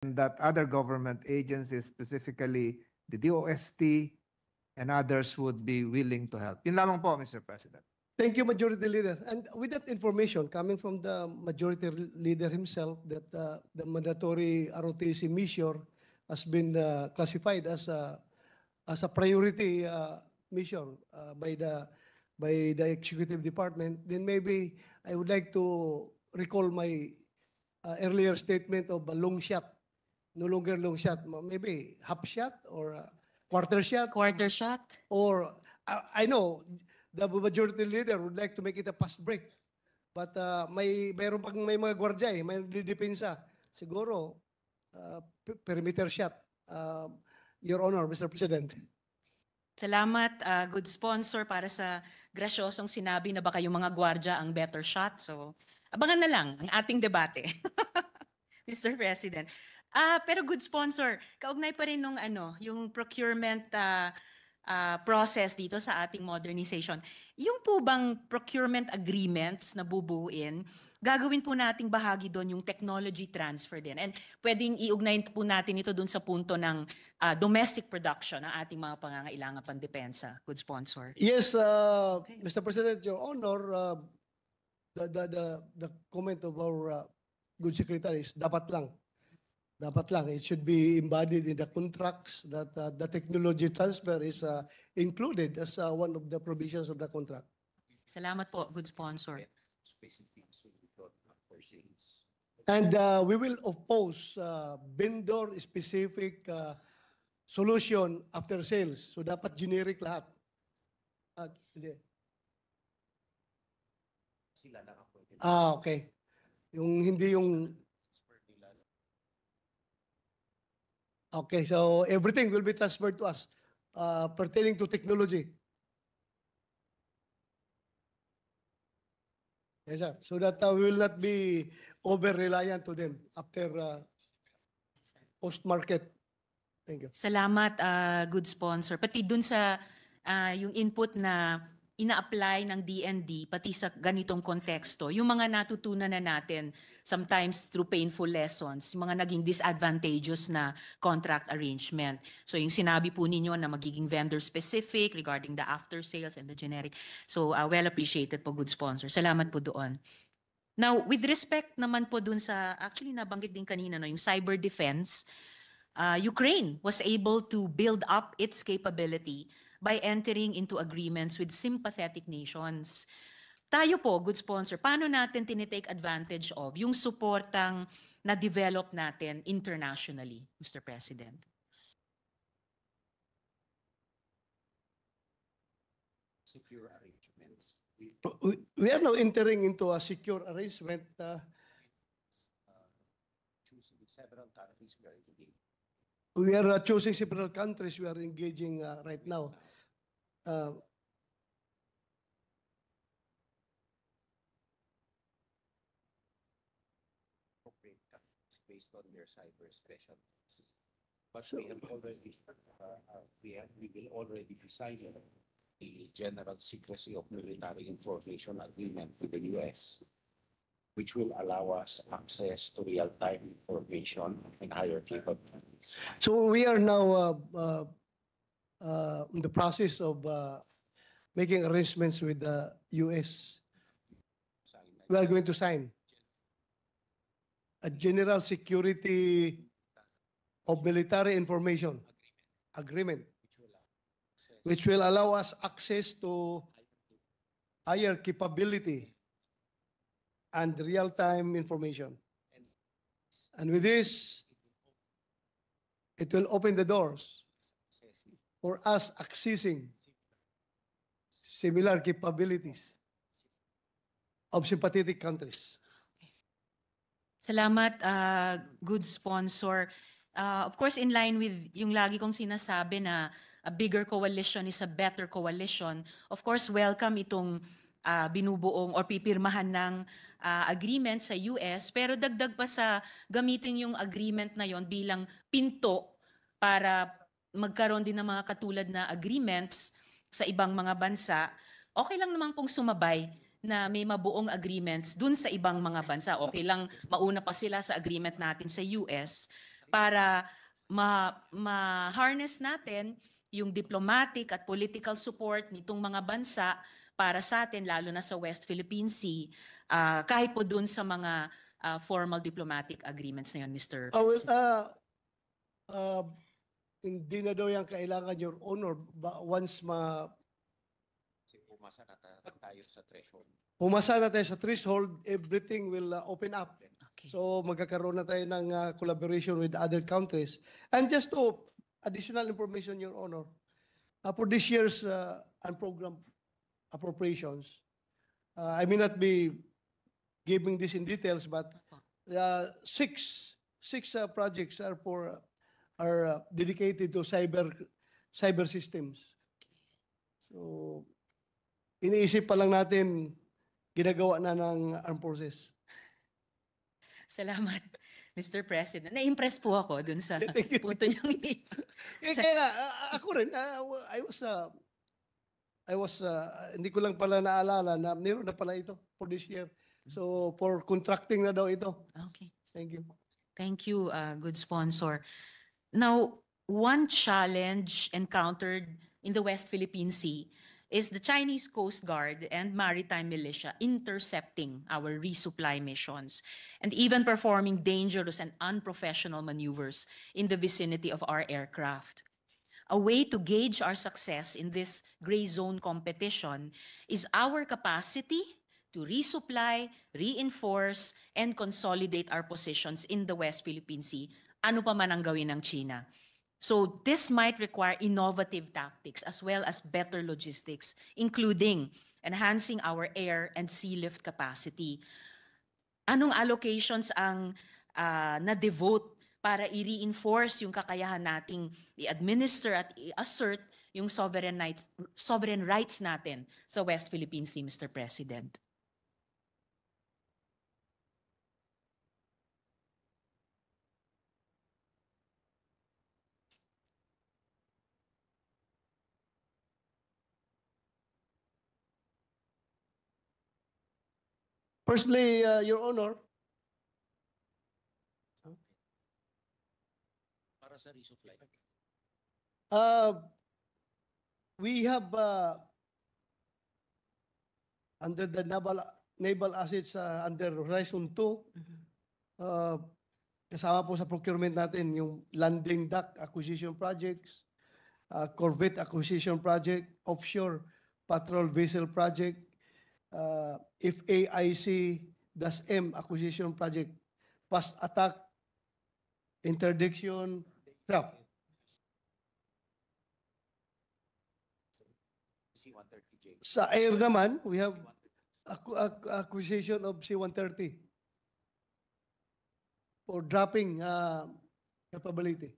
that other government agencies, specifically the DOST and others, would be willing to help. Yun lamang po, Mr. President. Thank you, Majority Leader. And with that information coming from the Majority Leader himself, that the mandatory ROTC mission has been classified as a priority mission by the Executive Department, then maybe I would like to recall my earlier statement of a long shot, no longer long shot, maybe half shot or quarter shot. Quarter shot? Or I know the Majority Leader would like to make it a fast break. But mayroon pang may mga gwardiya may depensa. Siguro, perimeter shot. Your Honor, Mr. President. Salamat, good sponsor, para sa grasyosong sinabi na baka yung mga gwardya ang better shot. So, abangan na lang ang ating debate, Mr. President. Pero good sponsor, kaugnay pa rin nung yung procurement process dito sa ating modernization. Yung po bang procurement agreements na bubuin, gagawin po nating bahagi doon yung technology transfer din. And pwedeng iugnay po natin ito doon sa punto ng domestic production ng ating mga pangangailangan pandepensa. Good sponsor. Yes, Mr. President, Your Honor, the comment of our good secretaries, dapat lang. Dapat lang. It should be embodied in the contracts that the technology transfer is included as one of the provisions of the contract. Salamat po, good sponsor. And we will oppose vendor-specific solution after sales. So dapat generic lahat. Hindi. Okay. Yung hindi yung... Okay, so everything will be transferred to us pertaining to technology. Yes, sir. So that we will not be over-reliant to them after post-market. Thank you. Salamat, good sponsor. Pati dun sa yung input na ina-apply ng DND, pati sa ganitong konteksto, yung mga natutunan na natin, sometimes through painful lessons, yung mga naging disadvantageous na contract arrangement. So yung sinabi po ninyo na magiging vendor-specific regarding the after-sales and the generic. So well appreciated po, good sponsor. Salamat po doon. Now, with respect naman po dun sa, actually nabanggit din kanina, no, yung cyber defense, Ukraine was able to build up its capability by entering into agreements with sympathetic nations. Tayo po, good sponsor, paano natin tinitake advantage of yung supportang na-develop natin internationally, Mr. President? Secure arrangements. We are now entering into a secure arrangement. Choosing several countries we are engaging. We are choosing several countries we are engaging right now. Based on their cyber specialties. But we will already be signing the General Secrecy of Military Information Agreement with the US, which will allow us access to real-time information and higher capabilities. So we are now in the process of making arrangements with the US. We are going to sign a General Security of Military Information Agreement, which will allow us access to higher capability and real-time information. And with this, it will open the doors for us accessing similar capabilities of sympathetic countries. Salamat, good sponsor. Of course, in line with yung lagi kong sinasabi na a bigger coalition is a better coalition. Of course, welcome itong binubuong or pipirmahan ng agreement sa US, pero dagdag pa sa gamitin yung agreement na yon bilang pinto para magkaroon din ng mga katulad na agreements sa ibang mga bansa. Okay lang naman pong sumabay na may mabuong agreements dun sa ibang mga bansa. Okay lang mauna pa sila sa agreement natin sa US. para ma-harness natin yung diplomatic at political support nitong mga bansa para sa atin, lalo na sa West Philippine Sea, kahit po dun sa mga formal diplomatic agreements na yun, Mr. Well, President. hindi na daw yan kailangan, Your Honor, once Kasi pumasa na tayo sa threshold. pumasa na tayo sa threshold, everything will open up. Okay. So magkakaroon na tayo ng collaboration with other countries. And just to additional information, Your Honor, for this year's unprogrammed appropriations, I may not be giving this in details, but six projects are dedicated to cyber systems. So iniisip pa lang natin, ginagawa na ng armed forces. Salamat, Mr. President. Na-impress po ako dun sa Thank you. punto niyong Kaya nga, ako rin, hindi ko lang pala naalala na meron na pala ito for this year. So, for contracting na daw ito. Okay. Thank you. Thank you, good sponsor. Now, one challenge encountered in the West Philippine Sea is the Chinese Coast Guard and maritime militia intercepting our resupply missions and even performing dangerous and unprofessional maneuvers in the vicinity of our aircraft. A way to gauge our success in this gray zone competition is our capacity to resupply, reinforce, and consolidate our positions in the West Philippine Sea, ano pa man ang gawin ng China. So this might require innovative tactics as well as better logistics, including enhancing our air and sea lift capacity. Anong allocations ang na-devote para i-reinforce yung kakayahan nating i-administer at i-assert yung sovereign rights natin sa West Philippine Sea, Mr. President? Firstly, Your Honor, Para sa resupply. we have under the naval assets under Horizon 2, kasama po sa procurement natin yung landing dock acquisition projects, corvette acquisition project, offshore patrol vessel project, FAIC-M acquisition project, fast attack interdiction craft. C-130J. Sa air naman, we have acquisition of C-130 for dropping capability,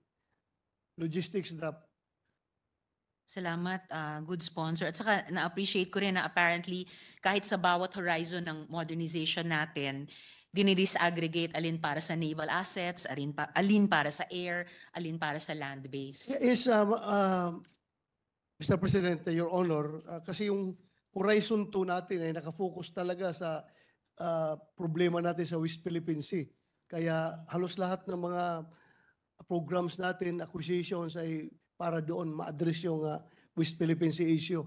logistics drop. Salamat, good sponsor. At saka na-appreciate ko rin na apparently kahit sa bawat horizon ng modernization natin, dinidisaggregate alin para sa naval assets, alin para sa air, alin para sa land base. Yes, Mr. President, Your Honor, kasi yung Horizon 2 natin ay nakafocus talaga sa problema natin sa West Philippine Sea. Kaya halos lahat ng mga programs natin, acquisitions ay para doon ma-address yung West Philippine Sea issue.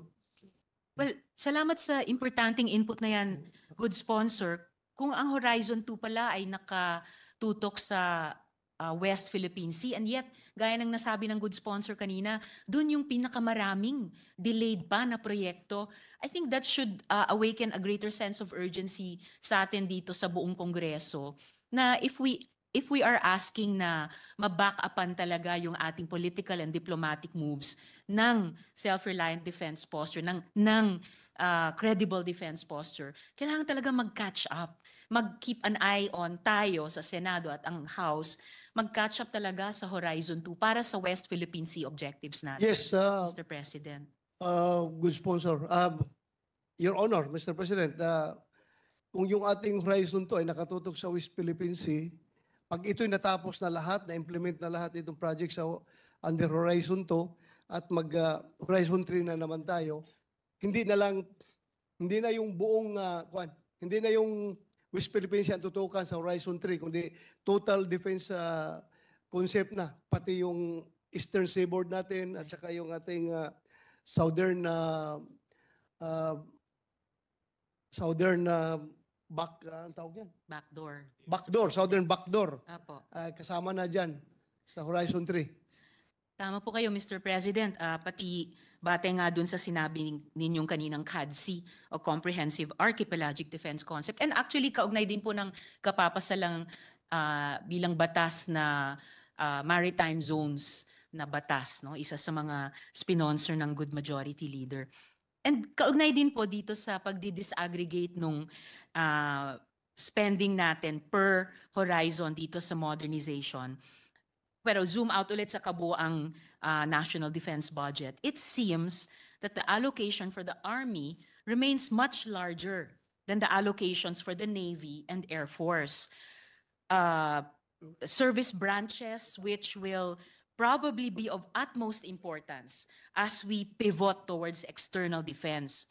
Well, salamat sa importanteng input na yan, good sponsor. Kung ang Horizon 2 pala ay nakatutok sa West Philippine Sea, and yet, gaya ng nasabi ng good sponsor kanina, dun yung pinakamaraming delayed pa na proyekto, I think that should awaken a greater sense of urgency sa atin dito sa buong Kongreso, na if we are asking na ma-back-upan talaga yung ating political and diplomatic moves ng self-reliant defense posture, ng credible defense posture, kailangan talaga mag-catch up, mag-keep an eye on tayo sa Senado at ang House, mag-catch up talaga sa Horizon 2 para sa West Philippine Sea objectives natin, Yes, Mr. President. good sponsor. Your Honor, Mr. President, kung yung ating Horizon 2 ay nakatutok sa West Philippine Sea, pag ito'y natapos na lahat, na-implement na lahat itong project sa under Horizon 2 at Horizon 3 na naman tayo, hindi na yung buong, hindi na yung West Philippine Sea ang tutukan sa Horizon 3, kundi total defense concept na, pati yung Eastern Seaboard natin at saka yung ating southern ang tawag yan? Backdoor. Backdoor, southern backdoor. Apo. Kasama na dyan sa Horizon 3. Tama po kayo, Mr. President. Pati bate nga dun sa sinabi ninyong kaninang CADC o Comprehensive Archipelagic Defense Concept. And actually, kaugnay din po ng kapapasalang bilang batas na maritime zones na batas, no? Isa sa mga sponsor ng Good Majority Leader. And kaugnay din po dito sa pagdi-disaggregate nung spending natin per horizon dito sa modernization. Pero zoom out ulit sa kabuang national defense budget. It seems that the allocation for the Army remains much larger than the allocations for the Navy and Air Force. Service branches which will probably be of utmost importance as we pivot towards external defense.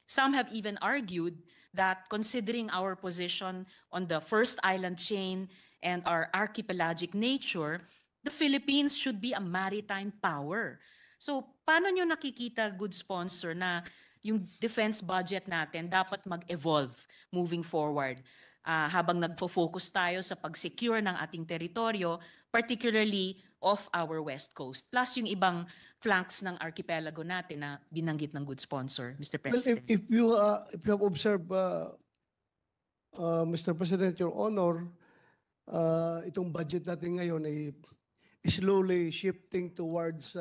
Some have even argued that considering our position on the first island chain and our archipelagic nature, the Philippines should be a maritime power. So, paano nyo nakikita, good sponsor, na yung defense budget natin dapat mag-evolve moving forward habang nagfo-focus tayo sa pag-secure ng ating teritoryo, particularly off our west coast, plus yung ibang flanks ng archipelago natin na binanggit ng good sponsor, Mr. Well, President. if you have observed, Mr. President, Your Honor, itong budget natin ngayon ay slowly shifting towards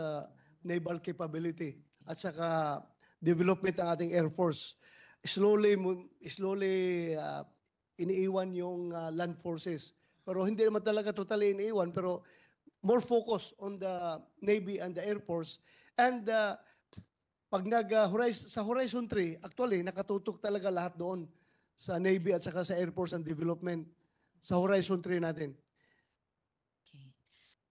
naval capability at saka development ng ating Air Force. Slowly iniiwan yung land forces. Pero hindi naman talaga totally iniiwan, pero more focus on the Navy and the Air Force. And pag sa Horizon 3, actually, nakatutok talaga lahat doon sa Navy at saka sa Air Force and development sa Horizon 3 natin. Okay.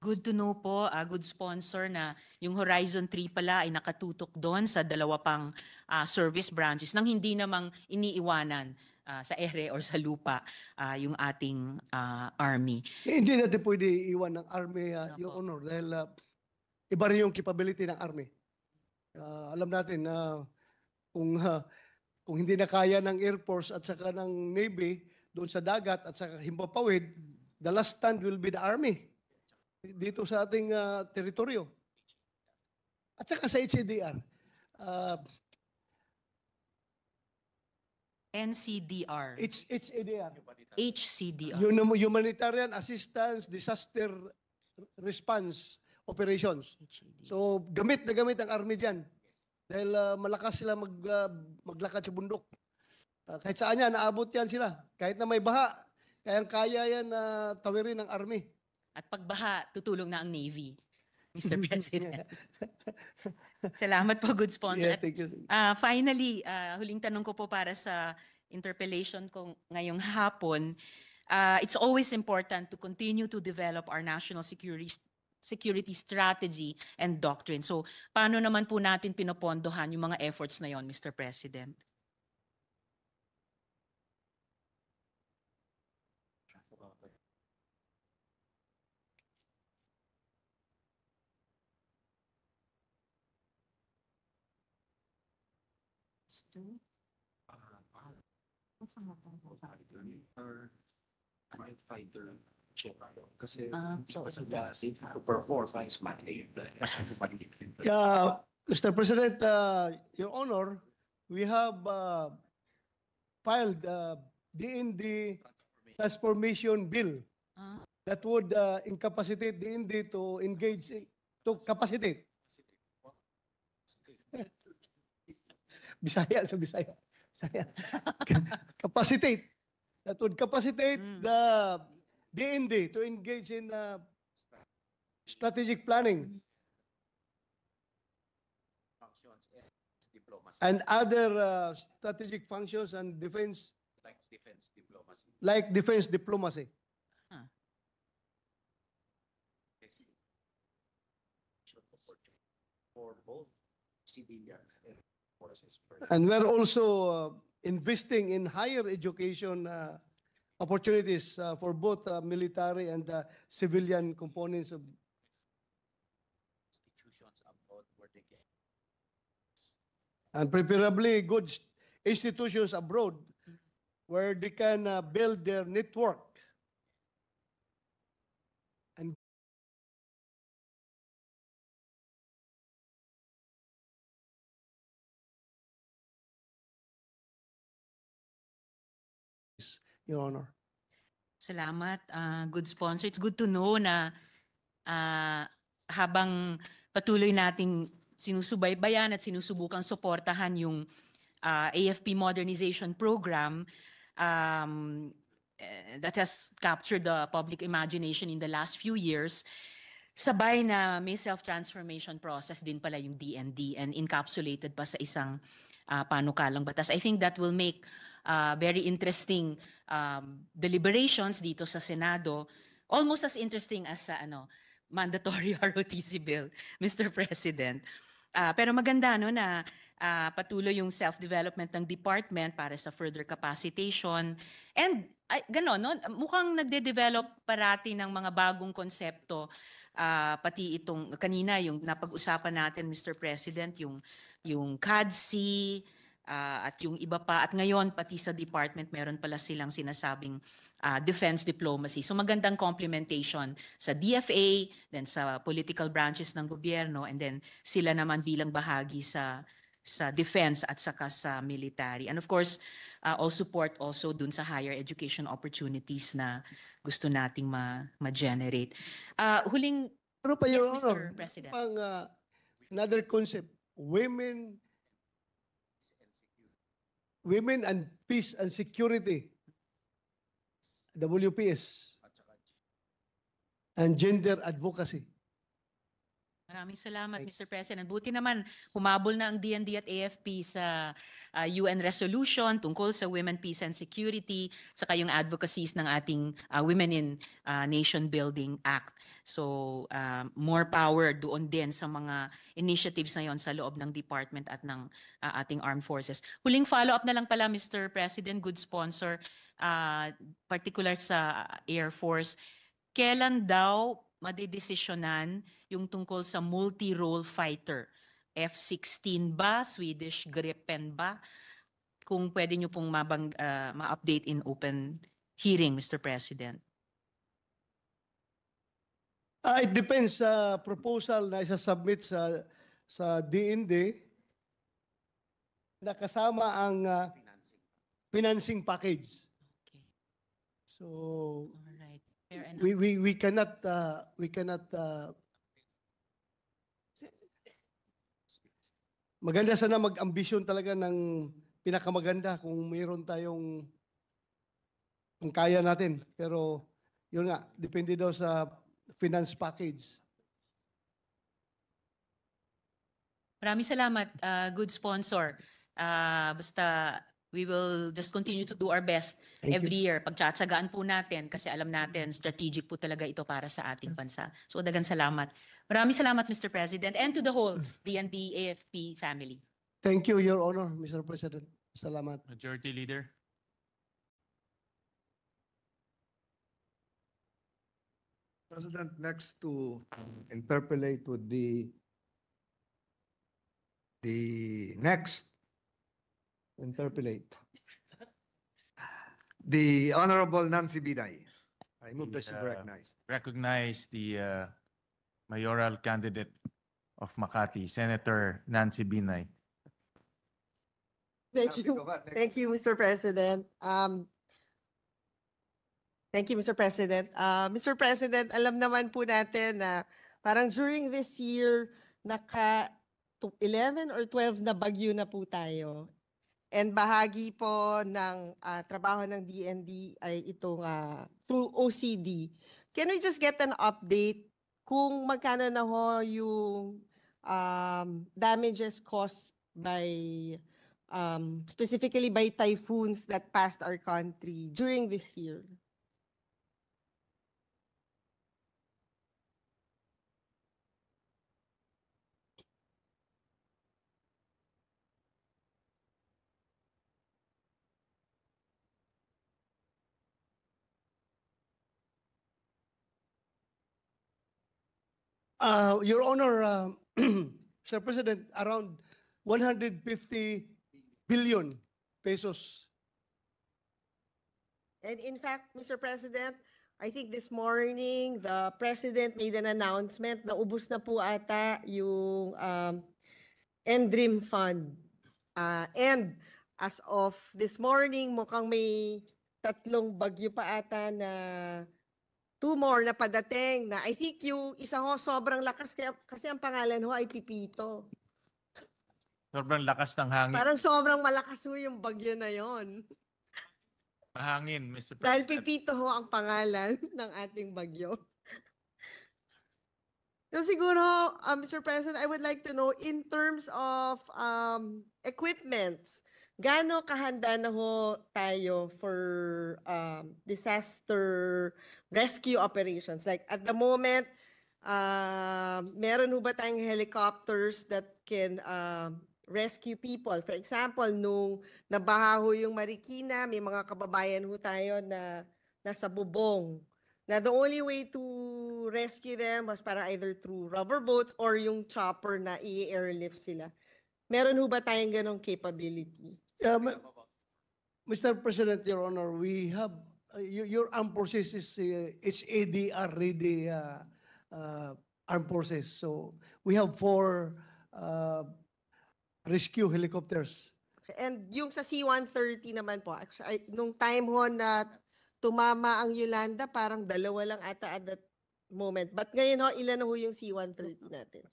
Good to know po, good sponsor, na yung Horizon 3 pala ay nakatutok doon sa dalawa pang service branches nang hindi namang iniiwanan sa ere or sa lupa yung ating Army. Hindi natin pwede iwan ng Army, Your Opo. Honor, dahil iba rin yung capability ng Army. Alam natin na kung hindi na kaya ng Air Force at saka ng Navy doon sa dagat at saka himpapawid, the last stand will be the Army dito sa ating teritoryo. At saka sa HCDR. NCDR, HCDR. HCDR. Humanitarian Assistance Disaster Response Operations. So gamit na gamit ang Army dyan. Dahil malakas sila maglakad sa bundok. Kahit saan yan, naabot yan sila. Kahit na may baha, kaya yan na tawirin ng Army. At pagbaha, tutulong na ang Navy, Mr. President. Salamat po, good sponsor. Yeah, thank you. Finally, huling tanong ko po para sa interpellation ko ngayong hapon. It's always important to continue to develop our national security strategy and doctrine. So, paano naman po natin pinopondohan yung mga efforts na yon, Mr. President? Kasi So, to perform is money. Mr. President, Your Honor, we have filed DND transformation bill Ah. that would incapacitate DND to engage, to capacitate. Bisaya sa Bisaya. Bisaya. Capacitate. That would capacitate the DND to engage in strategic planning Diplomacy, and other strategic functions and defense, like defense diplomacy. like defense diplomacy. For both civilians and forces. And we're also investing in higher education opportunities for both military and civilian components of Institutions abroad where they can and preferably good institutions abroad where they can build their network. And Your Honor. Salamat, good sponsor. It's good to know na habang patuloy nating sinusubaybayan at sinusubukang suportahan yung AFP modernization program that has captured the public imagination in the last few years, sabay na may self-transformation process din pala yung DND and encapsulated pa sa isang panukalang batas. I think that will make very interesting deliberations dito sa Senado, almost as interesting as sa mandatory ROTC bill, Mr. President. Pero maganda no na patuloy yung self-development ng department para sa further capacitation. And gano'n, no? Mukhang nagde-develop parati ng mga bagong konsepto. Pati itong kanina yung napag-usapan natin, Mr. President, yung CADC at yung iba pa. At ngayon, pati sa department, meron pala silang sinasabing defense diplomacy. So magandang complementation sa DFA, then sa political branches ng gobyerno, and then sila naman bilang bahagi sa defense at saka sa military. And of course, all support also dun sa higher education opportunities na gusto nating ma-generate. Huling, Pero pa, yes, Your Mr. Honor, President. pang another concept, women and peace and security, WPS, and gender advocacy. Maraming salamat, Mr. President. Buti naman, humabol na ang DND at AFP sa UN resolution tungkol sa women, peace, and security, saka yung advocacies ng ating Women in Nation Building Act. So, more power doon din sa mga initiatives na yon sa loob ng department at ng ating armed forces. Huling follow-up na lang pala, Mr. President, good sponsor, particular sa Air Force. Kailan daw madidesisyonan yung tungkol sa multi-role fighter? F-16 ba? Swedish Gripen ba? Kung pwede nyo pong ma-update in open hearing, Mr. President. It depends sa proposal na isa-submit sa DND na kasama ang financing package. Okay. So All right. Fair enough. we cannot maganda sana mag-ambisyon talaga ng pinakamaganda kung mayroon tayong kung kaya natin, pero yun nga, depende daw sa finance package. Maraming salamat, good sponsor. Basta we will just continue to do our best Thank you. every year. Pagtsatsagaan po natin kasi alam natin strategic po talaga ito para sa ating bansa. So dagang salamat. Maraming salamat, Mr. President, and to the whole DND AFP family. Thank you, Your Honor, Mr. President. Salamat. Majority Leader. President, next to interpolate would be the next interpolate. The Honorable Nancy Binay. I move that she be recognized. Recognize the mayoral candidate of Makati, Senator Nancy Binay. Thank Nancy, you. go ahead. Next. Thank you, Mr. President. Thank you, Mr. President. Mr. President, alam naman po natin na parang during this year, 11 or 12 na bagyo na po tayo. And bahagi po ng trabaho ng DND ay itong through OCD. Can we just get an update kung magkano na ho yung damages caused by specifically by typhoons that passed our country during this year? Your Honor, Mr. President, around 150 billion pesos. And in fact, Mr. President, I think this morning, the President made an announcement na ubus na po ata yung NDREAM Fund. And as of this morning, mukhang may 3 bagyo pa ata na 2 more na padating na I think yung isa ho sobrang lakas kasi ang pangalan ho ay Pipito. Sobrang lakas ng hangin. Parang sobrang malakas ho yung bagyo na yon. Mahangin, Mr. Dahil President. Pipito ho ang pangalan ng ating bagyo. So siguro, Mr. President, I would like to know in terms of equipment, gaano kahanda na ho tayo for disaster rescue operations? Like at the moment, meron ho ba tayong helicopters that can rescue people? For example, nung nabaha ho yung Marikina, may mga kababayan ho tayo na nasa bubong. Na the only way to rescue them was para either through rubber boats or yung chopper na i-airlift sila. Meron ho ba tayong ganong capability? Mr. President, Your Honor, we have, your armed forces is it's ADR ready armed forces. So we have 4 rescue helicopters. And yung sa C-130 naman po, nung time ho na tumama ang Yolanda, parang 2 lang ata at that moment. But ngayon ho, ilan ho yung C-130 natin?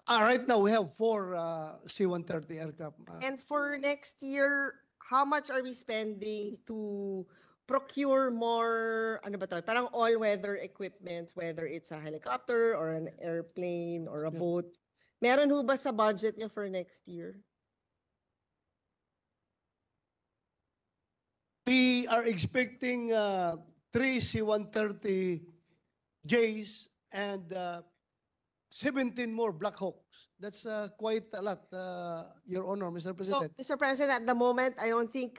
Right now, we have 4 C-130 aircraft. And for next year, how much are we spending to procure more, ano ba to, parang all-weather equipment, whether it's a helicopter or an airplane or a boat? Meron ho ba sa budget niyo for next year? We are expecting 3 C-130Js and 17 more Black Hawks. That's quite a lot, Your Honor, Mr. So, President. Mr. President, at the moment, I don't think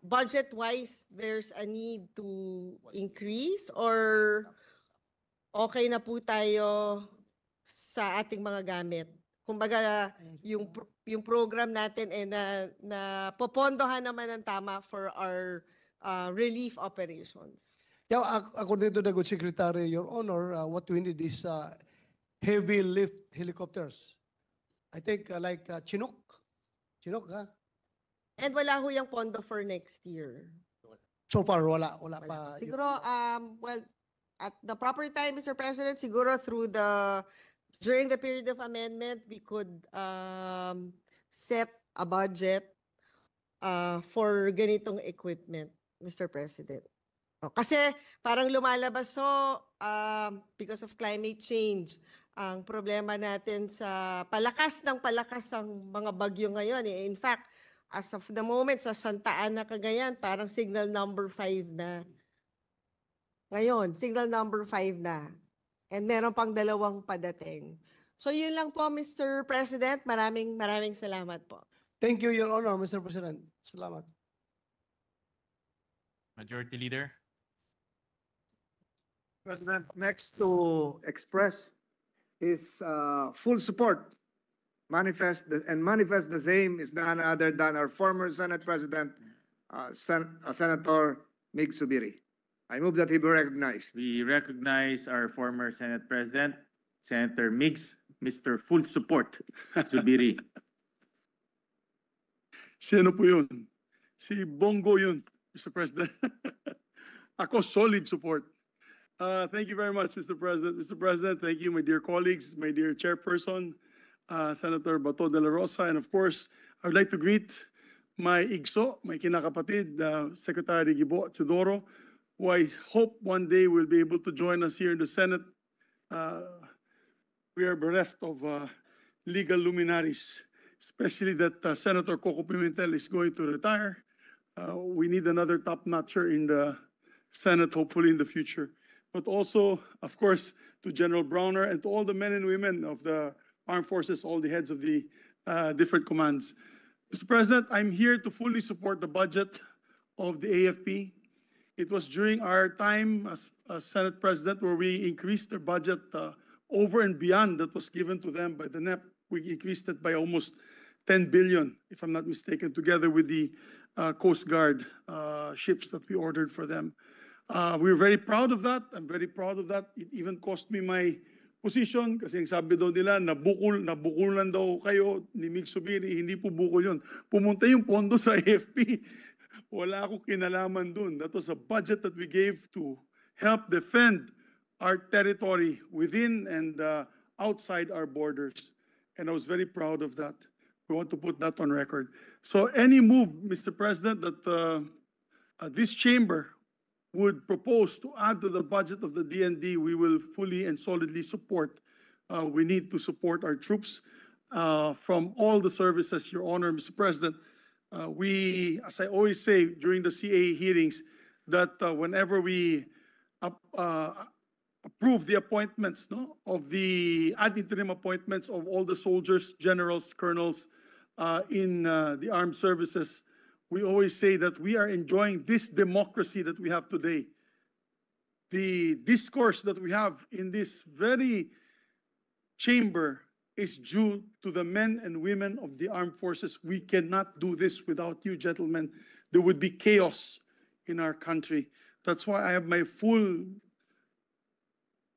budget-wise, there's a need to increase or okay na po tayo sa ating mga gamit. Kumbaga, yung program natin ay na popondohan naman ng tama for our relief operations. Yeah, according to the Good Secretary, Your Honor, what we need is heavy lift helicopters. I think like Chinook. Chinook, ha? And wala ho yung pondo for next year. So far, wala Wala pa. pa. Siguro, well, at the proper time, Mr. President, siguro during the period of amendment, we could set a budget for ganitong equipment, Mr. President. Kasi parang lumalabas because of climate change, ang problema natin sa palakas ang mga bagyo ngayon. In fact, as of the moment, sa Santa Ana, Cagayan, parang signal number 5 na. Ngayon, signal number 5 na. And meron pang 2 padating. So yun lang po, Mr. President. Maraming salamat po. Thank you, Your Honor, Mr. President. Salamat. Majority Leader. President, next to express his full support, manifest the same is none other than our former Senate President, Senator Mig Zubiri. I move that he be recognized. We recognize our former Senate President, Senator Migs, Mr. Full Support, Zubiri. Sino po yun? Si Bongo yun, Mr. President. Ako, solid support. Thank you very much, Mr. President. Mr. President, thank you, my dear colleagues, my dear chairperson, Senator Bato de la Rosa, and of course, I would like to greet my IGSO, my kinakapatid, Secretary Gibo Chudoro, who I hope one day will be able to join us here in the Senate. We are bereft of legal luminaries, especially that Senator Coco Pimentel is going to retire. We need another top-notcher in the Senate, hopefully in the future. But also, of course, to General Browner and to all the men and women of the armed forces, all the heads of the different commands. Mr. President, I'm here to fully support the budget of the AFP. It was during our time as Senate President where we increased the budget over and beyond that was given to them by the NEP. We increased it by almost 10 billion, if I'm not mistaken, together with the Coast Guard ships that we ordered for them. We're very proud of that. I'm very proud of that. It even cost me my position kasi ang sabi daw nila, nabukulan daw kayo ni Mig Subiri. Hindi po bukol yun. Pumunta yung pondo sa AFP. Wala akong kinalaman dun. That was a budget that we gave to help defend our territory within and outside our borders. And I was very proud of that. We want to put that on record. So any move, Mr. President, that this chamber would propose to add to the budget of the DND, we will fully and solidly support. We need to support our troops from all the services, Your Honor, Mr. President. We, as I always say during the CA hearings, that whenever we approve the appointments of the ad interim appointments of all the soldiers, generals, colonels in the armed services, we always say that we are enjoying this democracy that we have today. The discourse that we have in this very chamber is due to the men and women of the armed forces. We cannot do this without you, gentlemen. There would be chaos in our country. That's why I have my full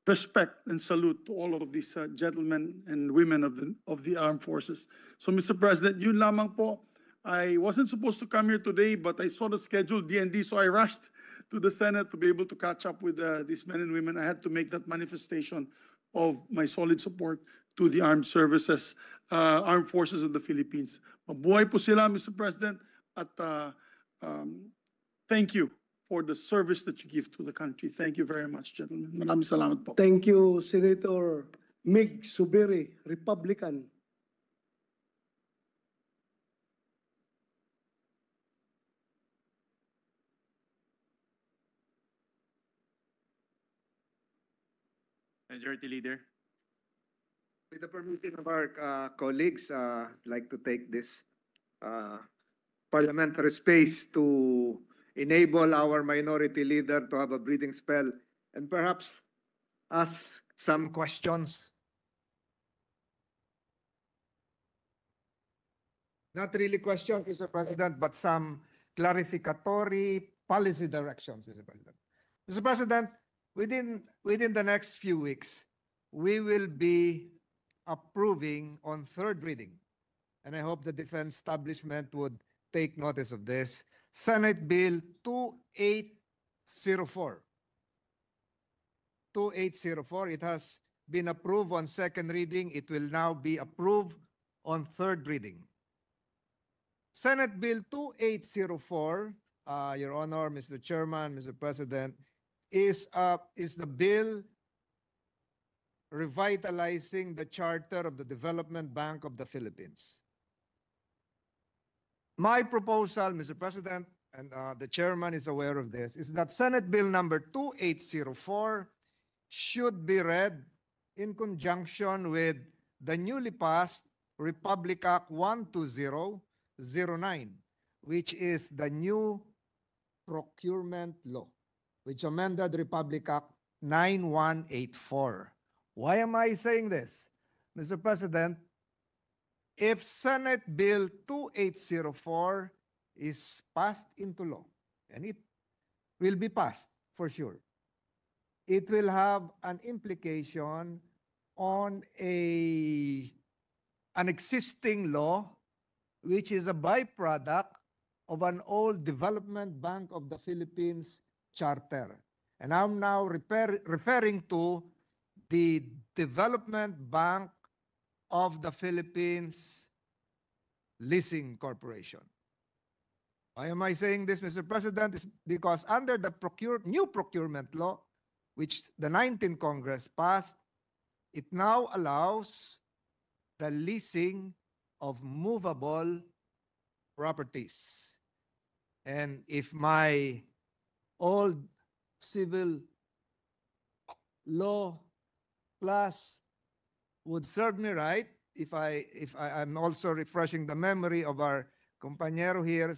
respect and salute to all of these gentlemen and women of the armed forces. So, Mr. President, yun lamang po. I wasn't supposed to come here today, but I saw the schedule, DND, so I rushed to the Senate to be able to catch up with these men and women. I had to make that manifestation of my solid support to the armed services, armed forces of the Philippines. Mabuhay po sila, Mr. President, at thank you for the service that you give to the country. Thank you very much, gentlemen. Maraming salamat po. Thank you, Senator Mig Subiri, Republican. Majority Leader. With the permission of our colleagues, I'd like to take this parliamentary space to enable our minority leader to have a breathing spell and perhaps ask some questions. Not really questions, Mr. President, but some clarificatory policy directions, Mr. President. Mr. President, within the next few weeks, we will be approving on third reading, and I hope the defense establishment would take notice of this, Senate Bill 2804. 2804, it has been approved on second reading. It will now be approved on third reading. Senate Bill 2804, Your Honor, Mr. Chairman, Mr. President, is the bill revitalizing the charter of the Development Bank of the Philippines. My proposal, Mr. President, and the chairman is aware of this, is that Senate Bill number 2804 should be read in conjunction with the newly passed Republic Act 12009, which is the new procurement law, which amended Republic Act 9184. Why am I saying this? Mr. President, if Senate Bill 2804 is passed into law, and it will be passed for sure, it will have an implication on an existing law, which is a byproduct of an old Development Bank of the Philippines charter. And I'm now referring to the Development Bank of the Philippines Leasing Corporation. Why am I saying this, Mr. President? It's because under the new procurement law, which the 19th Congress passed, it now allows the leasing of movable properties. And if my old civil law class would serve me right, if I'm also refreshing the memory of our compañero here,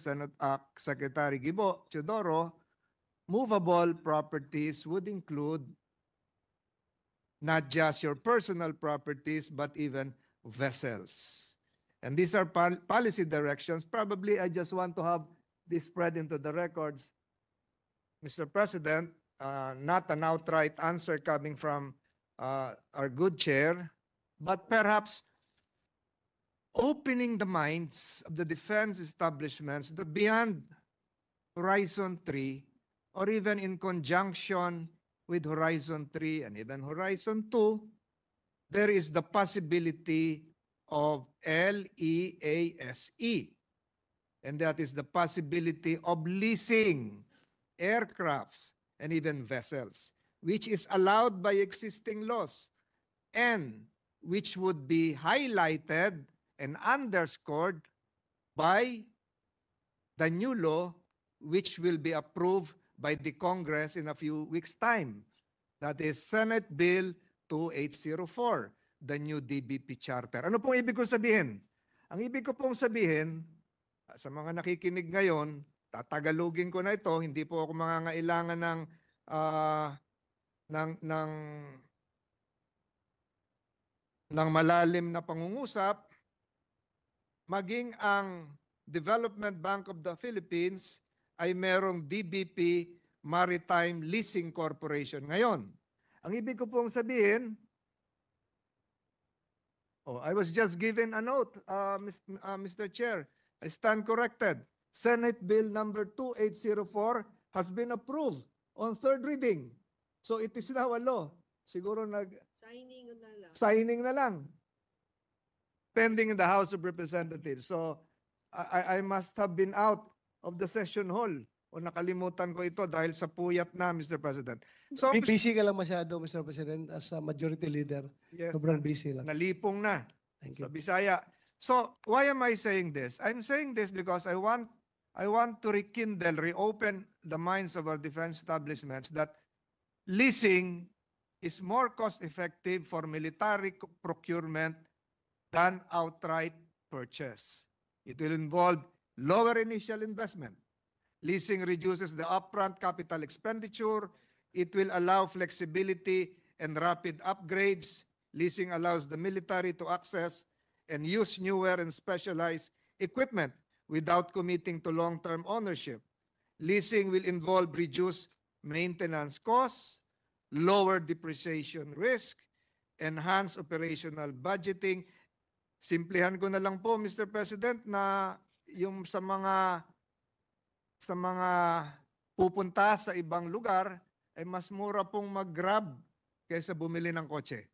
Secretary Gibo Teodoro, movable properties would include not just your personal properties, but even vessels. And these are policy directions. Probably I just want to have this spread into the records, Mr. President, not an outright answer coming from our good chair, but perhaps opening the minds of the defense establishments that beyond Horizon 3, or even in conjunction with Horizon 3 and even Horizon 2, there is the possibility of LEASE. And that is the possibility of leasing aircrafts and even vessels, which is allowed by existing laws and which would be highlighted and underscored by the new law, which will be approved by the Congress in a few weeks' time. That is Senate Bill 2804, the new DBP Charter. Ano pong ibig ko sabihin? Ang ibig ko pong sabihin, sa mga nakikinig ngayon, tatagalugin ko na ito, hindi po ako mangangailangan ng malalim na pangungusap, maging ang Development Bank of the Philippines ay merong DBP Maritime Leasing Corporation ngayon. Ang ibig ko pong sabihin, I was just given a note, Mr. Chair. I stand corrected. Senate Bill number 2804 has been approved on third reading. So it is now a law. Siguro signing na lang. Pending in the House of Representatives. So I must have been out of the session hall o nakalimutan ko ito dahil sa puyat na, Mr. President. So, Busy ka lang masyado, Mr. President, as a majority leader. yes, Sobrang busy lang. nalipong na Thank sa you. Bisaya. So, why am I saying this? I'm saying this because I want to reopen the minds of our defense establishments that leasing is more cost-effective for military procurement than outright purchase. It will involve lower initial investment. Leasing reduces the upfront capital expenditure. It will allow flexibility and rapid upgrades. Leasing allows the military to access and use newer and specialized equipment without committing to long-term ownership. Leasing will involve reduced maintenance costs, lower depreciation risk, enhanced operational budgeting. Simplihan ko na lang po, Mr. President, na yung sa mga pupunta sa ibang lugar ay mas mura pong mag-grab kaysa bumili ng kotse.